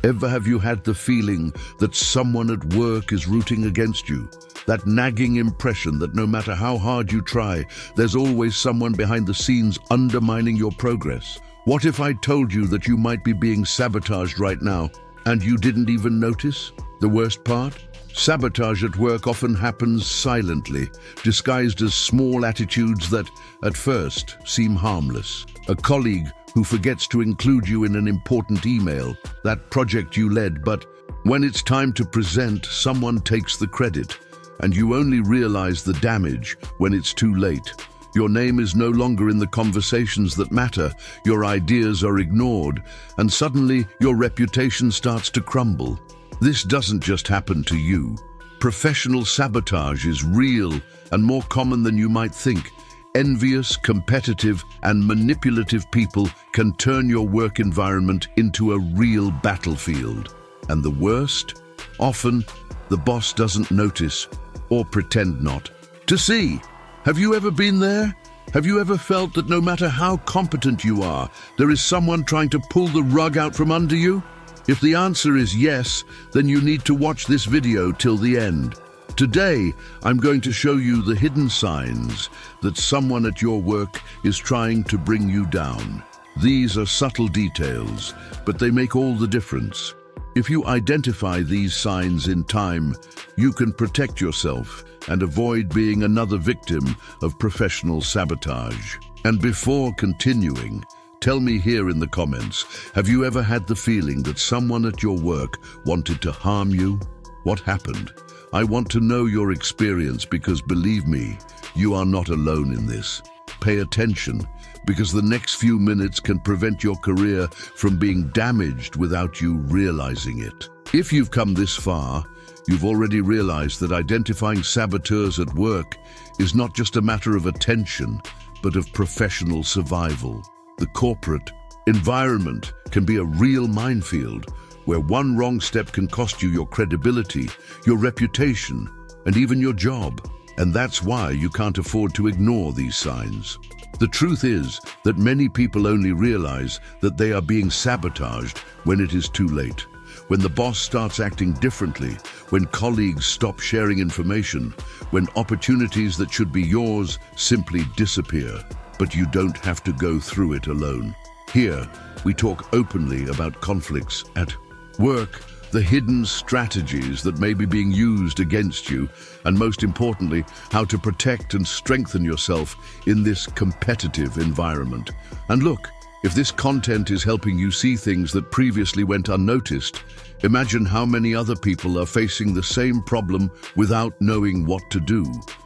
Ever have you had the feeling that someone at work is rooting against you? That nagging impression that no matter how hard you try, there's always someone behind the scenes undermining your progress? What if I told you that you might be being sabotaged right now, and you didn't even notice? The worst part? Sabotage at work often happens silently, disguised as small attitudes that, at first, seem harmless. A colleague who forgets to include you in an important email, that project you led, but when it's time to present, someone takes the credit, and you only realize the damage when it's too late. Your name is no longer in the conversations that matter, your ideas are ignored, and suddenly your reputation starts to crumble. This doesn't just happen to you. Professional sabotage is real and more common than you might think. Envious, competitive, and manipulative people can turn your work environment into a real battlefield. And the worst? Often, the boss doesn't notice or pretend not to see. Have you ever been there? Have you ever felt that no matter how competent you are, there is someone trying to pull the rug out from under you? If the answer is yes, then you need to watch this video till the end. Today, I'm going to show you the hidden signs that someone at your work is trying to bring you down. These are subtle details, but they make all the difference. If you identify these signs in time, you can protect yourself and avoid being another victim of professional sabotage. And before continuing, tell me here in the comments, have you ever had the feeling that someone at your work wanted to harm you? What happened? I want to know your experience because believe me, you are not alone in this. Pay attention, because the next few minutes can prevent your career from being damaged without you realizing it. If you've come this far, you've already realized that identifying saboteurs at work is not just a matter of attention, but of professional survival. The corporate environment can be a real minefield, where one wrong step can cost you your credibility, your reputation, and even your job. And that's why you can't afford to ignore these signs. The truth is that many people only realize that they are being sabotaged when it is too late. When the boss starts acting differently, when colleagues stop sharing information, when opportunities that should be yours simply disappear. But you don't have to go through it alone. Here, we talk openly about conflicts at work, the hidden strategies that may be being used against you, and most importantly, how to protect and strengthen yourself in this competitive environment. And look, if this content is helping you see things that previously went unnoticed, imagine how many other people are facing the same problem without knowing what to do.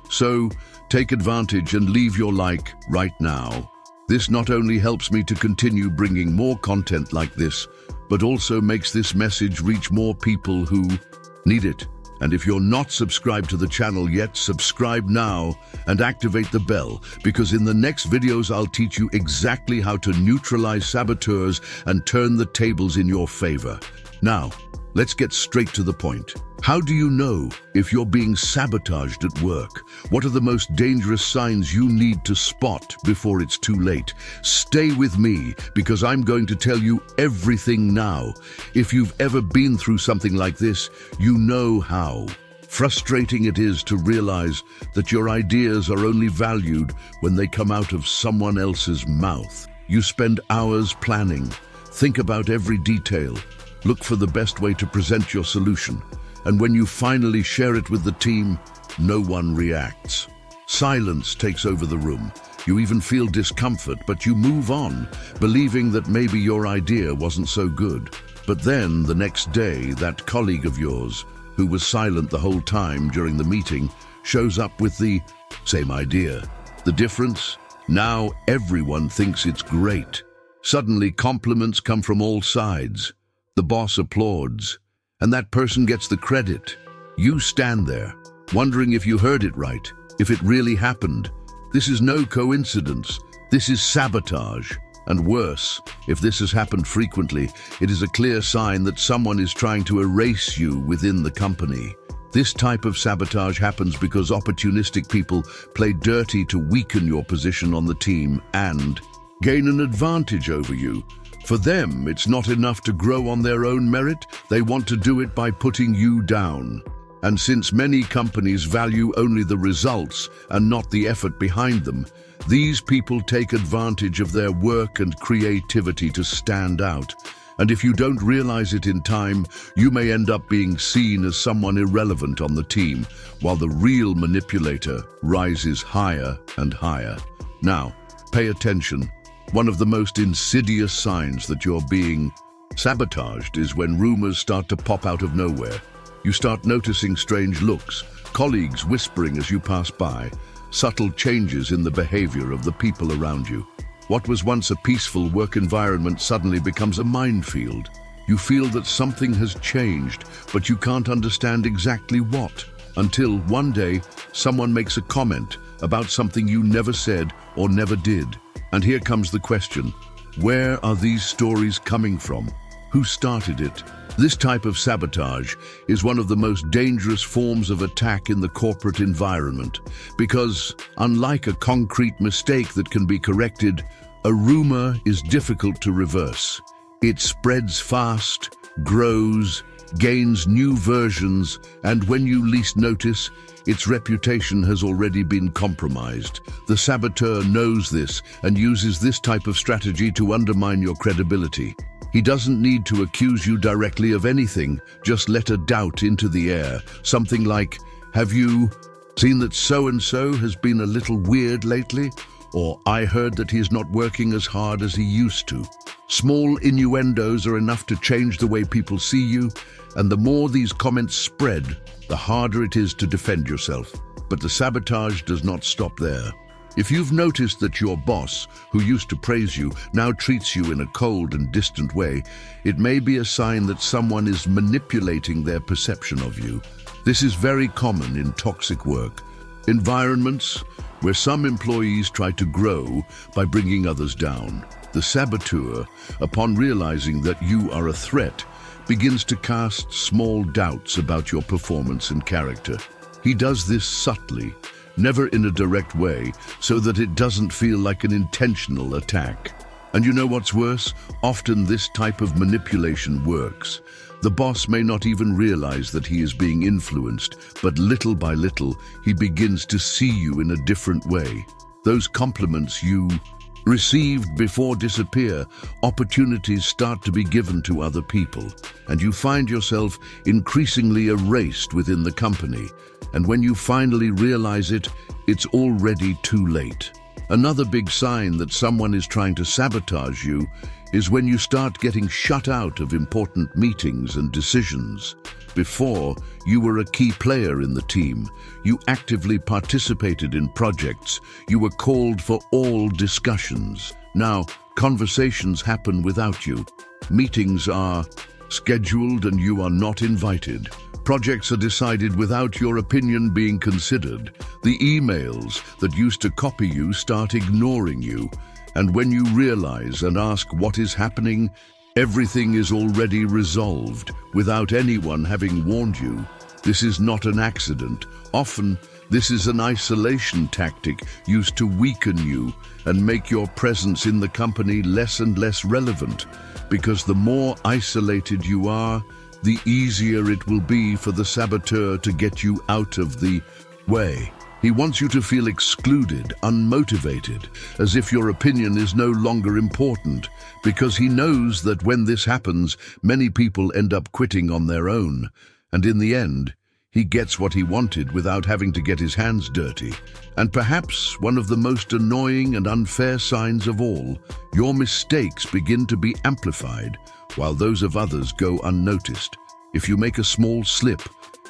So, take advantage and leave your like right now. This not only helps me to continue bringing more content like this, but also makes this message reach more people who need it. And if you're not subscribed to the channel yet, subscribe now and activate the bell, because in the next videos I'll teach you exactly how to neutralize saboteurs and turn the tables in your favor. Now, let's get straight to the point. How do you know if you're being sabotaged at work? What are the most dangerous signs you need to spot before it's too late? Stay with me, because I'm going to tell you everything now. If you've ever been through something like this, you know how frustrating it is to realize that your ideas are only valued when they come out of someone else's mouth. You spend hours planning, think about every detail, look for the best way to present your solution. And when you finally share it with the team, no one reacts. Silence takes over the room. You even feel discomfort, but you move on, believing that maybe your idea wasn't so good. But then, the next day, that colleague of yours, who was silent the whole time during the meeting, shows up with the same idea. The difference? Now everyone thinks it's great. Suddenly, compliments come from all sides. The boss applauds, and that person gets the credit. You stand there, wondering if you heard it right, if it really happened. This is no coincidence. This is sabotage. And worse, if this has happened frequently, it is a clear sign that someone is trying to erase you within the company. This type of sabotage happens because opportunistic people play dirty to weaken your position on the team and gain an advantage over you. For them, it's not enough to grow on their own merit. They want to do it by putting you down. And since many companies value only the results and not the effort behind them, these people take advantage of their work and creativity to stand out. And if you don't realize it in time, you may end up being seen as someone irrelevant on the team, while the real manipulator rises higher and higher. Now, pay attention. One of the most insidious signs that you're being sabotaged is when rumors start to pop out of nowhere. You start noticing strange looks, colleagues whispering as you pass by, subtle changes in the behavior of the people around you. What was once a peaceful work environment suddenly becomes a minefield. You feel that something has changed, but you can't understand exactly what, until one day someone makes a comment about something you never said or never did. And here comes the question: where are these stories coming from? Who started it? This type of sabotage is one of the most dangerous forms of attack in the corporate environment, because unlike a concrete mistake that can be corrected, a rumor is difficult to reverse. It spreads fast, grows, gains new versions, and when you least notice, its reputation has already been compromised. The saboteur knows this and uses this type of strategy to undermine your credibility. He doesn't need to accuse you directly of anything, just let a doubt into the air. Something like, "Have you seen that so-and-so has been a little weird lately?" Or, "I heard that he's not working as hard as he used to." Small innuendos are enough to change the way people see you, and the more these comments spread, the harder it is to defend yourself. But the sabotage does not stop there. If you've noticed that your boss, who used to praise you, now treats you in a cold and distant way, it may be a sign that someone is manipulating their perception of you. This is very common in toxic work environments where some employees try to grow by bringing others down. The saboteur, upon realizing that you are a threat, begins to cast small doubts about your performance and character. He does this subtly, never in a direct way, so that it doesn't feel like an intentional attack. And you know what's worse? Often this type of manipulation works. The boss may not even realize that he is being influenced, but little by little, he begins to see you in a different way. Those compliments you received before disappear, opportunities start to be given to other people, and you find yourself increasingly erased within the company. And when you finally realize it, it's already too late. Another big sign that someone is trying to sabotage you is when you start getting shut out of important meetings and decisions. Before, you were a key player in the team. You actively participated in projects. You were called for all discussions. Now, conversations happen without you. Meetings are scheduled and you are not invited. Projects are decided without your opinion being considered. The emails that used to copy you start ignoring you. And when you realize and ask what is happening, everything is already resolved without anyone having warned you. This is not an accident. Often, this is an isolation tactic used to weaken you and make your presence in the company less and less relevant, because the more isolated you are, the easier it will be for the saboteur to get you out of the way. He wants you to feel excluded, unmotivated, as if your opinion is no longer important, because he knows that when this happens, many people end up quitting on their own. And in the end, he gets what he wanted without having to get his hands dirty. And perhaps one of the most annoying and unfair signs of all, your mistakes begin to be amplified, while those of others go unnoticed. If you make a small slip,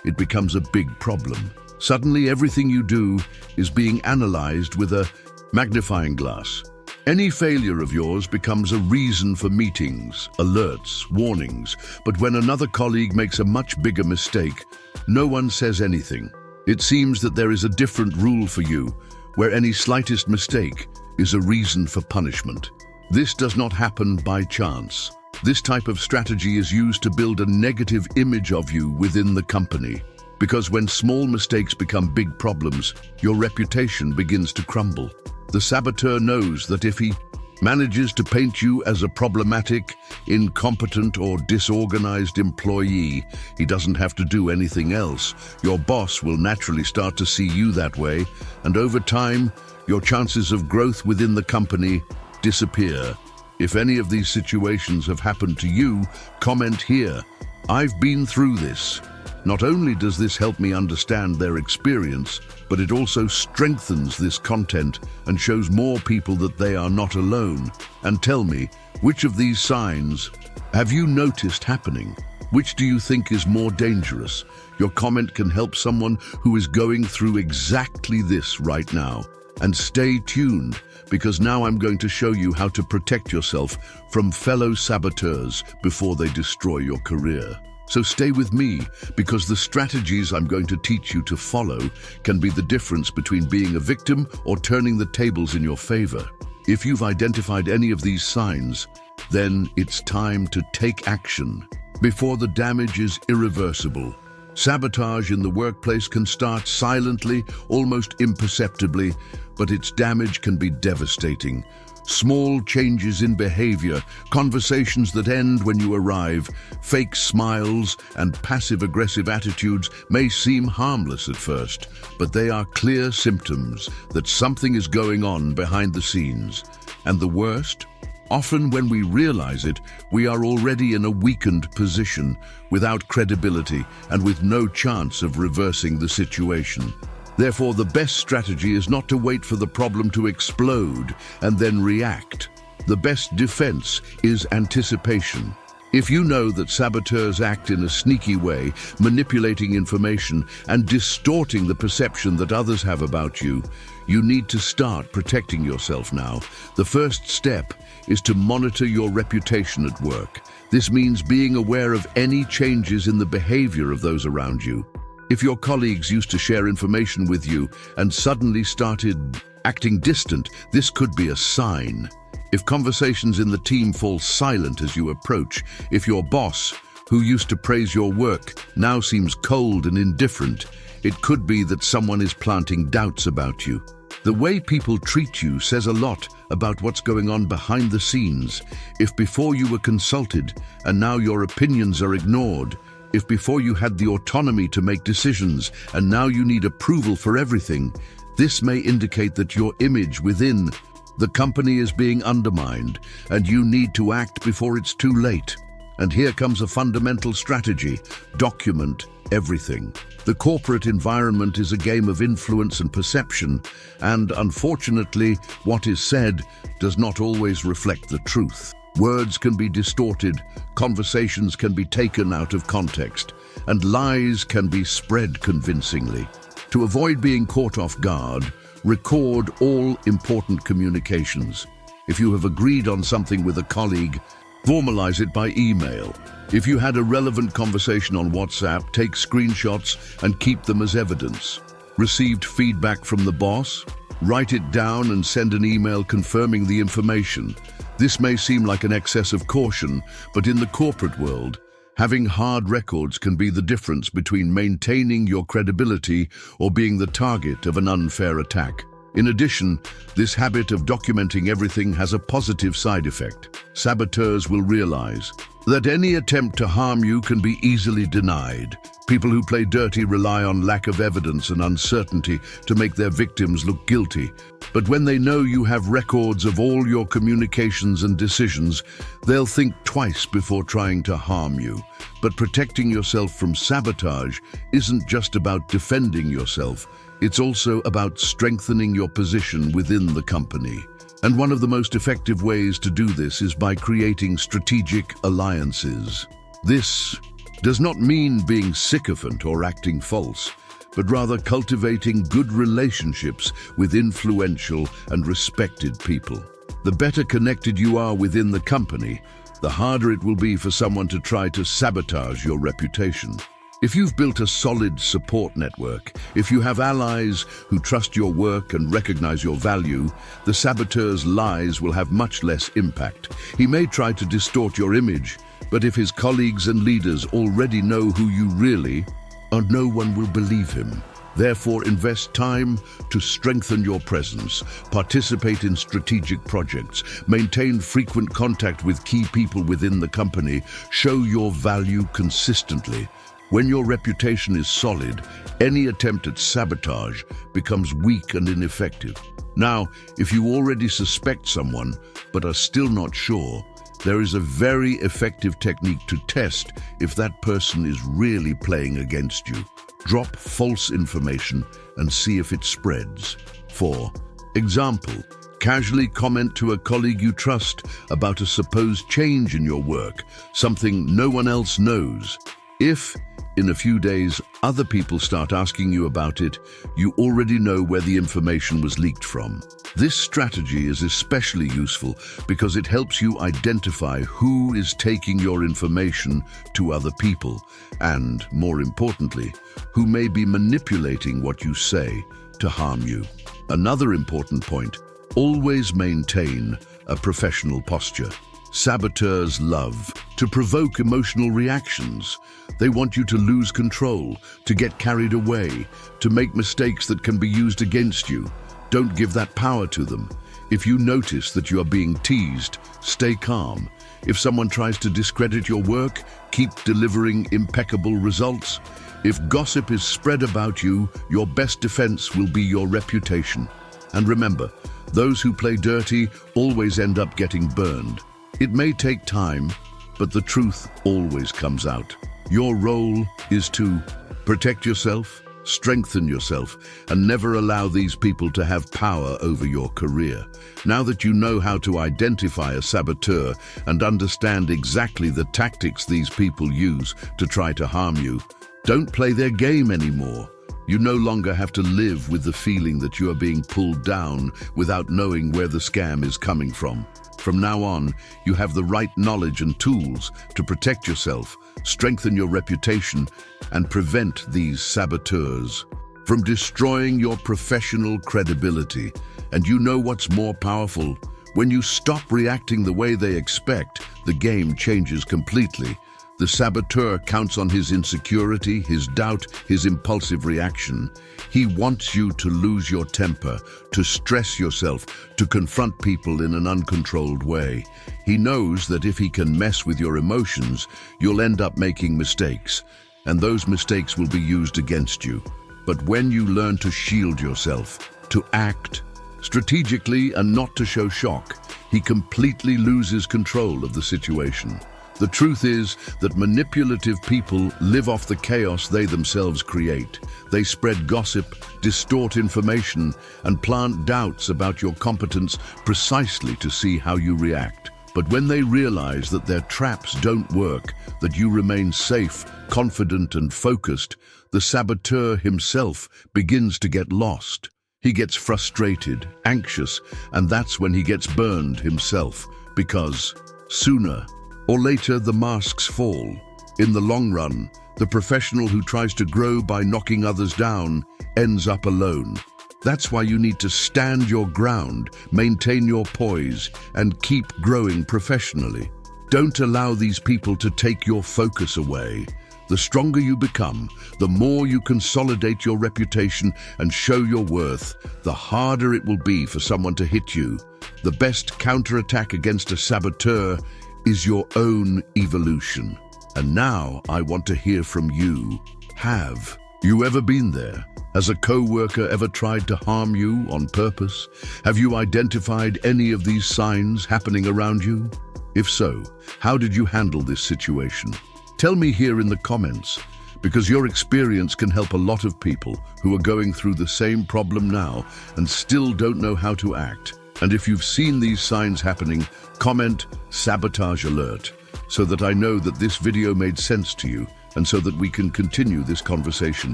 it becomes a big problem. Suddenly, everything you do is being analyzed with a magnifying glass. Any failure of yours becomes a reason for meetings, alerts, warnings. But when another colleague makes a much bigger mistake, no one says anything. It seems that there is a different rule for you, where any slightest mistake is a reason for punishment. This does not happen by chance. This type of strategy is used to build a negative image of you within the company. Because when small mistakes become big problems, your reputation begins to crumble. The saboteur knows that if he manages to paint you as a problematic, incompetent, or disorganized employee. He doesn't have to do anything else. Your boss will naturally start to see you that way, and over time, your chances of growth within the company disappear. If any of these situations have happened to you, comment here. I've been through this. Not only does this help me understand their experience, but it also strengthens this content and shows more people that they are not alone. And tell me, which of these signs have you noticed happening? Which do you think is more dangerous? Your comment can help someone who is going through exactly this right now. And stay tuned, because now I'm going to show you how to protect yourself from fellow saboteurs before they destroy your career. So stay with me, because the strategies I'm going to teach you to follow can be the difference between being a victim or turning the tables in your favor. If you've identified any of these signs, then it's time to take action before the damage is irreversible. Sabotage in the workplace can start silently, almost imperceptibly, but its damage can be devastating. Small changes in behavior, conversations that end when you arrive, fake smiles, and passive-aggressive attitudes may seem harmless at first, but they are clear symptoms that something is going on behind the scenes. And the worst? Often when we realize it, we are already in a weakened position, without credibility and with no chance of reversing the situation. Therefore, the best strategy is not to wait for the problem to explode and then react. The best defense is anticipation. If you know that saboteurs act in a sneaky way, manipulating information and distorting the perception that others have about you, you need to start protecting yourself now. The first step is to monitor your reputation at work. This means being aware of any changes in the behavior of those around you. If your colleagues used to share information with you and suddenly started acting distant, this could be a sign. If conversations in the team fall silent as you approach, if your boss, who used to praise your work, now seems cold and indifferent, it could be that someone is planting doubts about you. The way people treat you says a lot about what's going on behind the scenes. If before you were consulted and now your opinions are ignored, if before you had the autonomy to make decisions and now you need approval for everything, this may indicate that your image within the company is being undermined and you need to act before it's too late. And here comes a fundamental strategy: document everything. The corporate environment is a game of influence and perception, and unfortunately, what is said does not always reflect the truth. Words can be distorted, conversations can be taken out of context, and lies can be spread convincingly. To avoid being caught off guard, record all important communications. If you have agreed on something with a colleague, formalize it by email. If you had a relevant conversation on WhatsApp, take screenshots and keep them as evidence. Received feedback from the boss? Write it down and send an email confirming the information. This may seem like an excess of caution, but in the corporate world, having hard records can be the difference between maintaining your credibility or being the target of an unfair attack. In addition, this habit of documenting everything has a positive side effect. Saboteurs will realize that any attempt to harm you can be easily denied. People who play dirty rely on lack of evidence and uncertainty to make their victims look guilty. But when they know you have records of all your communications and decisions, they'll think twice before trying to harm you. But protecting yourself from sabotage isn't just about defending yourself. It's also about strengthening your position within the company. And one of the most effective ways to do this is by creating strategic alliances. This does not mean being sycophant or acting false, but rather cultivating good relationships with influential and respected people. The better connected you are within the company, the harder it will be for someone to try to sabotage your reputation. If you've built a solid support network, if you have allies who trust your work and recognize your value, the saboteur's lies will have much less impact. He may try to distort your image, but if his colleagues and leaders already know who you really are, no one will believe him. Therefore, invest time to strengthen your presence, participate in strategic projects, maintain frequent contact with key people within the company, show your value consistently. When your reputation is solid, any attempt at sabotage becomes weak and ineffective. Now, if you already suspect someone but are still not sure, there is a very effective technique to test if that person is really playing against you. Drop false information and see if it spreads. For example, casually comment to a colleague you trust about a supposed change in your work, something no one else knows. If, in a few days, other people start asking you about it, you already know where the information was leaked from. This strategy is especially useful because it helps you identify who is taking your information to other people and, more importantly, who may be manipulating what you say to harm you. Another important point, always maintain a professional posture. Saboteurs love to provoke emotional reactions. They want you to lose control, to get carried away, to make mistakes that can be used against you. Don't give that power to them. If you notice that you are being teased, stay calm. If someone tries to discredit your work, keep delivering impeccable results. If gossip is spread about you, your best defense will be your reputation. And remember, those who play dirty always end up getting burned. It may take time, but the truth always comes out. Your role is to protect yourself, strengthen yourself, and never allow these people to have power over your career. Now that you know how to identify a saboteur and understand exactly the tactics these people use to try to harm you, don't play their game anymore. You no longer have to live with the feeling that you are being pulled down without knowing where the scam is coming from. From now on, you have the right knowledge and tools to protect yourself, strengthen your reputation, and prevent these saboteurs from destroying your professional credibility. And you know what's more powerful? When you stop reacting the way they expect, the game changes completely. The saboteur counts on his insecurity, his doubt, his impulsive reaction. He wants you to lose your temper, to stress yourself, to confront people in an uncontrolled way. He knows that if he can mess with your emotions, you'll end up making mistakes, and those mistakes will be used against you. But when you learn to shield yourself, to act strategically and not to show shock, he completely loses control of the situation. The truth is that manipulative people live off the chaos they themselves create. They spread gossip, distort information, and plant doubts about your competence precisely to see how you react. But when they realize that their traps don't work, that you remain safe, confident, and focused, the saboteur himself begins to get lost. He gets frustrated, anxious, and that's when he gets burned himself, because sooner or later, the masks fall. In the long run, the professional who tries to grow by knocking others down ends up alone. That's why you need to stand your ground, maintain your poise, and keep growing professionally. Don't allow these people to take your focus away. The stronger you become, the more you consolidate your reputation and show your worth, the harder it will be for someone to hit you. The best counterattack against a saboteur is your own evolution. And now I want to hear from you. Have you ever been there? Has a co-worker ever tried to harm you on purpose? Have you identified any of these signs happening around you? If so, how did you handle this situation? Tell me here in the comments, because your experience can help a lot of people who are going through the same problem now and still don't know how to act. And if you've seen these signs happening, comment "Sabotage Alert" so that I know that this video made sense to you and so that we can continue this conversation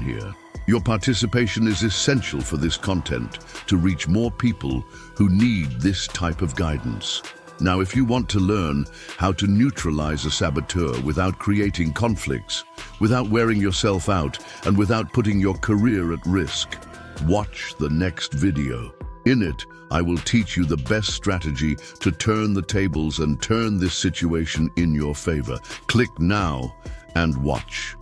here. Your participation is essential for this content to reach more people who need this type of guidance. Now, if you want to learn how to neutralize a saboteur without creating conflicts, without wearing yourself out, and without putting your career at risk, watch the next video. In it, I will teach you the best strategy to turn the tables and turn this situation in your favor. Click now and watch.